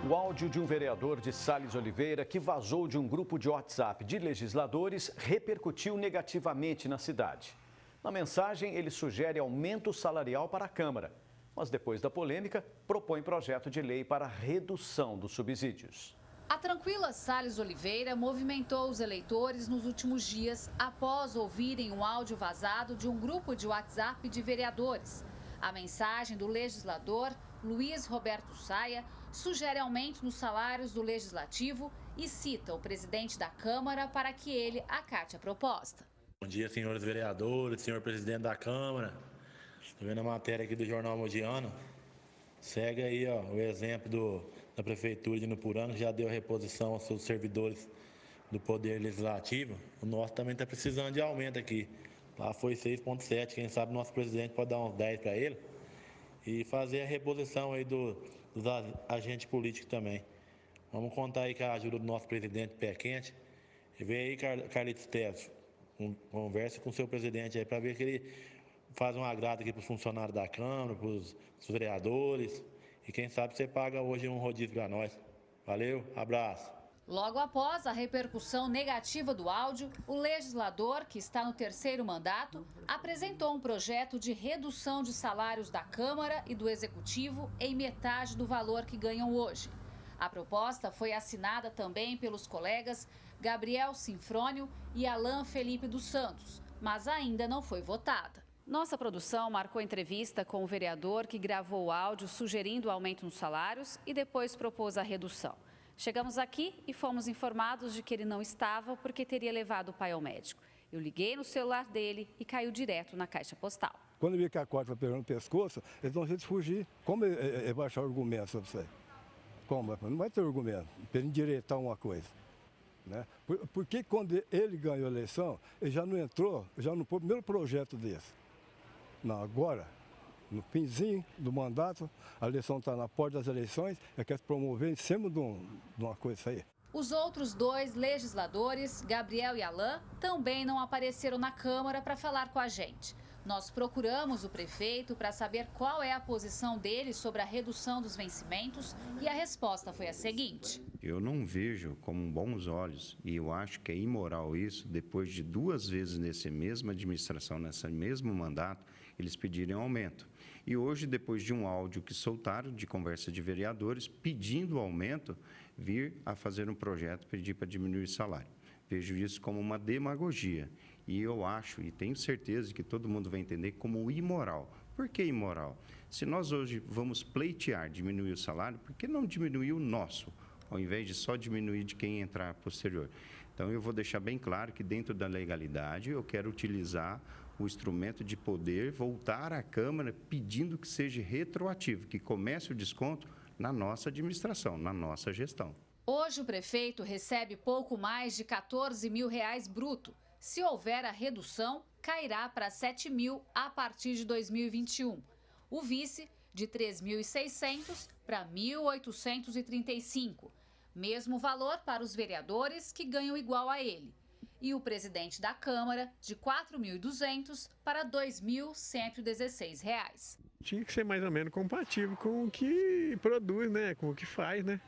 O áudio de um vereador de Sales Oliveira que vazou de um grupo de WhatsApp de legisladores repercutiu negativamente na cidade. Na mensagem, ele sugere aumento salarial para a Câmara, mas depois da polêmica, propõe projeto de lei para redução dos subsídios. A tranquila Sales Oliveira movimentou os eleitores nos últimos dias após ouvirem um áudio vazado de um grupo de WhatsApp de vereadores. A mensagem do legislador Luiz Roberto Saia sugere aumento nos salários do Legislativo e cita o presidente da Câmara para que ele acate a proposta. Bom dia, senhores vereadores, senhor presidente da Câmara. Estou vendo a matéria aqui do Jornal Modiano. Segue aí o exemplo da Prefeitura de Nupurano, que já deu reposição aos seus servidores do Poder Legislativo. O nosso também está precisando de aumento aqui. Lá foi 6,7, quem sabe o nosso presidente pode dar uns 10 para ele. E fazer a reposição aí dos agentes políticos também. Vamos contar aí com a ajuda do nosso presidente Pé Quente. E vem aí, Carlitos Teves, converse com o seu presidente aí para ver que ele faz um agrado aqui para os funcionários da Câmara, para os vereadores. E quem sabe você paga hoje um rodízio para nós. Valeu, abraço. Logo após a repercussão negativa do áudio, o legislador, que está no terceiro mandato, apresentou um projeto de redução de salários da Câmara e do Executivo em metade do valor que ganham hoje. A proposta foi assinada também pelos colegas Gabriel Sinfrônio e Alan Felipe dos Santos, mas ainda não foi votada. Nossa produção marcou entrevista com o vereador que gravou o áudio sugerindo o aumento nos salários e depois propôs a redução. Chegamos aqui e fomos informados de que ele não estava porque teria levado o pai ao médico. Eu liguei no celular dele e caiu direto na caixa postal. Quando eu vi que a corda foi pegando no pescoço, eles não de fugir. Como ele vai achar argumento sobre isso aí? Como? Não vai ter argumento para ele endireitar uma coisa. Né? Porque quando ele ganhou a eleição, ele já não entrou, já não pôs o primeiro projeto desse. Não, agora, no finzinho do mandato, a eleição está na porta das eleições, é quer se promover em cima de uma coisa aí. Os outros dois legisladores, Gabriel e Alan, também não apareceram na Câmara para falar com a gente. Nós procuramos o prefeito para saber qual é a posição dele sobre a redução dos vencimentos e a resposta foi a seguinte. Eu não vejo com bons olhos e eu acho que é imoral isso, depois de 2 vezes nessa mesma administração, nesse mesmo mandato, eles pedirem aumento. E hoje, depois de um áudio que soltaram de conversa de vereadores, pedindo aumento, vir a fazer um projeto, pedir para diminuir o salário. Vejo isso como uma demagogia e eu acho e tenho certeza que todo mundo vai entender como imoral. Por que imoral? Se nós hoje vamos pleitear diminuir o salário, por que não diminuir o nosso, ao invés de só diminuir de quem entrar posterior? Então eu vou deixar bem claro que dentro da legalidade eu quero utilizar o instrumento de poder voltar à Câmara pedindo que seja retroativo, que comece o desconto na nossa administração, na nossa gestão. Hoje o prefeito recebe pouco mais de R$14 mil bruto. Se houver a redução, cairá para R$7 mil a partir de 2021. O vice, de 3.600 para 1.835. Mesmo valor para os vereadores que ganham igual a ele. E o presidente da Câmara, de 4.200 para 2.116. Tinha que ser mais ou menos compatível com o que produz, né? Com o que faz, né?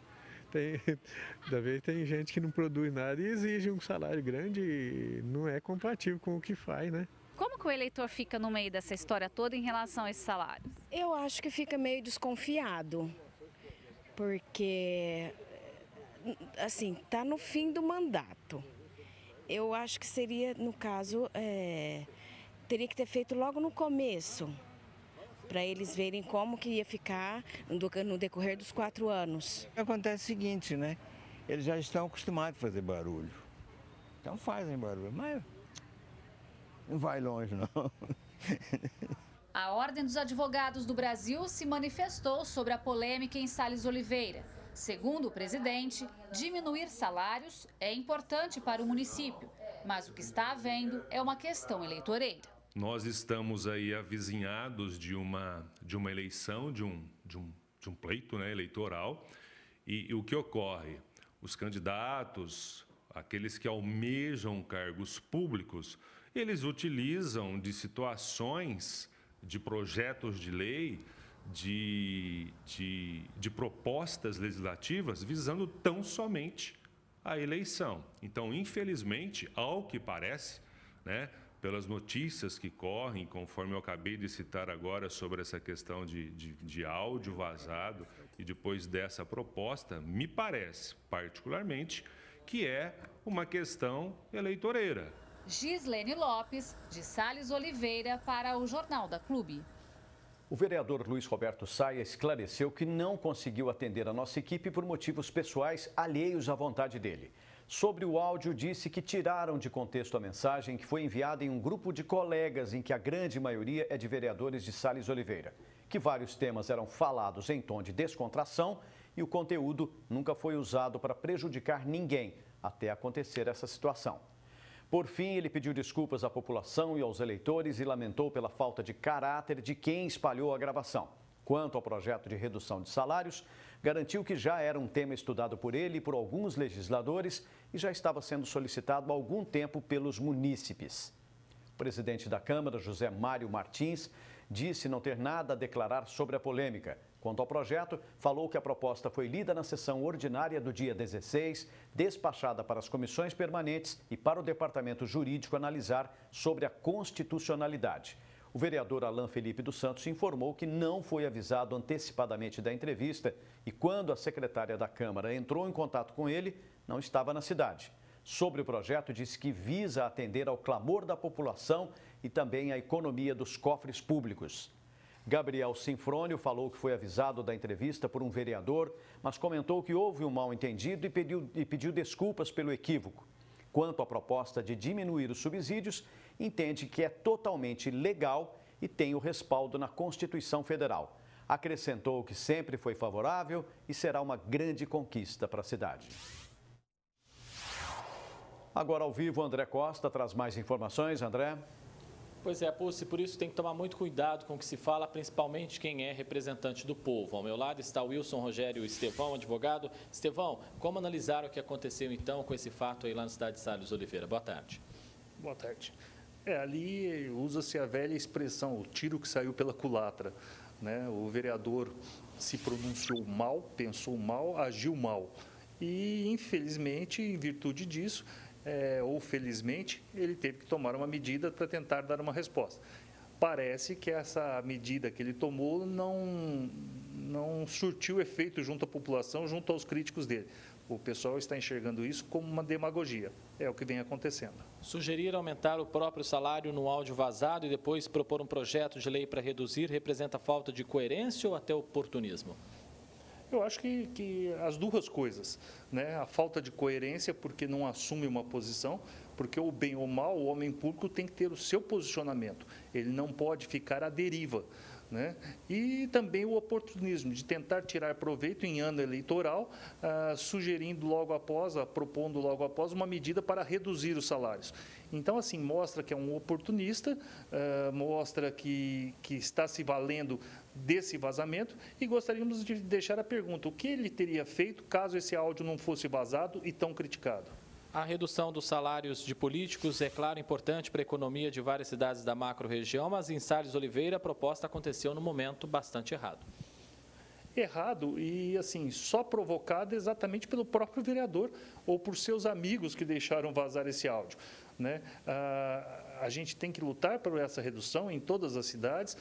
Da vez tem gente que não produz nada e exige um salário grande e não é compatível com o que faz, né? Como que o eleitor fica no meio dessa história toda em relação a esse salário? Eu acho que fica meio desconfiado, porque, assim, tá no fim do mandato. Eu acho que seria, no caso, teria que ter feito logo no começo, para eles verem como que ia ficar no decorrer dos 4 anos. Acontece o seguinte, né? Eles já estão acostumados a fazer barulho. Então fazem barulho, mas não vai longe, não. A Ordem dos Advogados do Brasil se manifestou sobre a polêmica em Sales Oliveira. Segundo o presidente, diminuir salários é importante para o município, mas o que está havendo é uma questão eleitoreira. Nós estamos aí avizinhados de uma eleição, de um pleito, né, eleitoral, e o que ocorre? Os candidatos, aqueles que almejam cargos públicos, eles utilizam de situações, de projetos de lei, de propostas legislativas visando tão somente a eleição. Então, infelizmente, ao que parece, né, pelas notícias que correm, conforme eu acabei de citar agora sobre essa questão de áudio vazado e depois dessa proposta, me parece, particularmente, que é uma questão eleitoreira. Gislene Lopes, de Sales Oliveira, para o Jornal da Clube. O vereador Luiz Roberto Saia esclareceu que não conseguiu atender a nossa equipe por motivos pessoais alheios à vontade dele. Sobre o áudio, disse que tiraram de contexto a mensagem que foi enviada em um grupo de colegas em que a grande maioria é de vereadores de Sales Oliveira, que vários temas eram falados em tom de descontração e o conteúdo nunca foi usado para prejudicar ninguém até acontecer essa situação. Por fim, ele pediu desculpas à população e aos eleitores e lamentou pela falta de caráter de quem espalhou a gravação. Quanto ao projeto de redução de salários, garantiu que já era um tema estudado por ele e por alguns legisladores e já estava sendo solicitado há algum tempo pelos munícipes. O presidente da Câmara, José Mário Martins, disse não ter nada a declarar sobre a polêmica. Quanto ao projeto, falou que a proposta foi lida na sessão ordinária do dia 16, despachada para as comissões permanentes e para o Departamento Jurídico analisar sobre a constitucionalidade. O vereador Alain Felipe dos Santos informou que não foi avisado antecipadamente da entrevista e quando a secretária da Câmara entrou em contato com ele, não estava na cidade. Sobre o projeto, disse que visa atender ao clamor da população e também à economia dos cofres públicos. Gabriel Sinfrônio falou que foi avisado da entrevista por um vereador, mas comentou que houve um mal-entendido e pediu desculpas pelo equívoco. Quanto à proposta de diminuir os subsídios, entende que é totalmente legal e tem o respaldo na Constituição Federal. Acrescentou que sempre foi favorável e será uma grande conquista para a cidade. Agora ao vivo, André Costa traz mais informações. André. Pois é, Pussi, por isso tem que tomar muito cuidado com o que se fala, principalmente quem é representante do povo. Ao meu lado está o Wilson Rogério Estevão, advogado. Estevão, como analisar o que aconteceu então com esse fato aí lá na cidade de Sales Oliveira? Boa tarde. Boa tarde. Ali usa-se a velha expressão, o tiro que saiu pela culatra, né? O vereador se pronunciou mal, pensou mal, agiu mal. E, infelizmente, em virtude disso, ou felizmente, ele teve que tomar uma medida para tentar dar uma resposta. Parece que essa medida que ele tomou não surtiu efeito junto à população, junto aos críticos dele. O pessoal está enxergando isso como uma demagogia. É o que vem acontecendo. Sugerir aumentar o próprio salário no áudio vazado e depois propor um projeto de lei para reduzir representa falta de coerência ou até oportunismo? Eu acho que as duas coisas, né? A falta de coerência porque não assume uma posição, porque o bem ou mal, o homem público tem que ter o seu posicionamento. Ele não pode ficar à deriva, né? E também o oportunismo de tentar tirar proveito em ano eleitoral, sugerindo logo após, propondo logo após uma medida para reduzir os salários. Então, assim, mostra que é um oportunista, mostra que está se valendo desse vazamento e gostaríamos de deixar a pergunta, o que ele teria feito caso esse áudio não fosse vazado e tão criticado? A redução dos salários de políticos é, claro, importante para a economia de várias cidades da macro-região, mas em Sales Oliveira a proposta aconteceu num momento bastante errado. Errado e, assim, só provocado exatamente pelo próprio vereador ou por seus amigos que deixaram vazar esse áudio, né? A gente tem que lutar por essa redução em todas as cidades.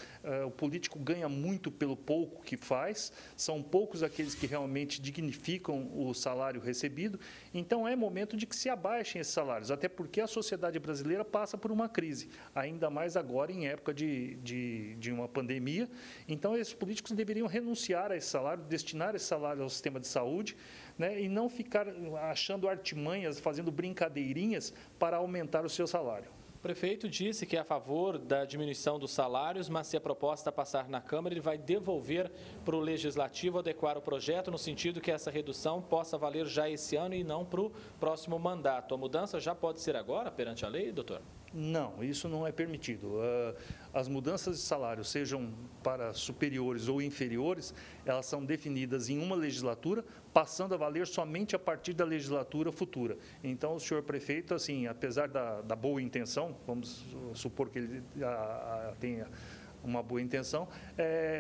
O político ganha muito pelo pouco que faz, são poucos aqueles que realmente dignificam o salário recebido. Então, é momento de que se abaixem esses salários, até porque a sociedade brasileira passa por uma crise, ainda mais agora em época de uma pandemia. Então, esses políticos deveriam renunciar a esse salário, destinar esse salário ao sistema de saúde, né, e não ficar achando artimanhas, fazendo brincadeirinhas para aumentar o seu salário. O prefeito disse que é a favor da diminuição dos salários, mas se a proposta passar na Câmara, ele vai devolver para o Legislativo adequar o projeto no sentido que essa redução possa valer já esse ano e não para o próximo mandato. A mudança já pode ser agora perante a lei, doutor? Não, isso não é permitido. As mudanças de salário, sejam para superiores ou inferiores, elas são definidas em uma legislatura, passando a valer somente a partir da legislatura futura. Então, o senhor prefeito, assim, apesar da boa intenção, vamos supor que ele tenha uma boa intenção,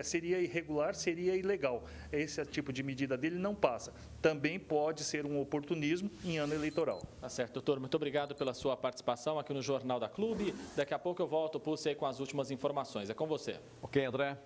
seria irregular, seria ilegal. Esse tipo de medida dele não passa. Também pode ser um oportunismo em ano eleitoral. Tá certo, doutor. Muito obrigado pela sua participação aqui no Jornal da Clube. Daqui a pouco eu volto, Pucci, com as últimas informações. É com você. Ok, André.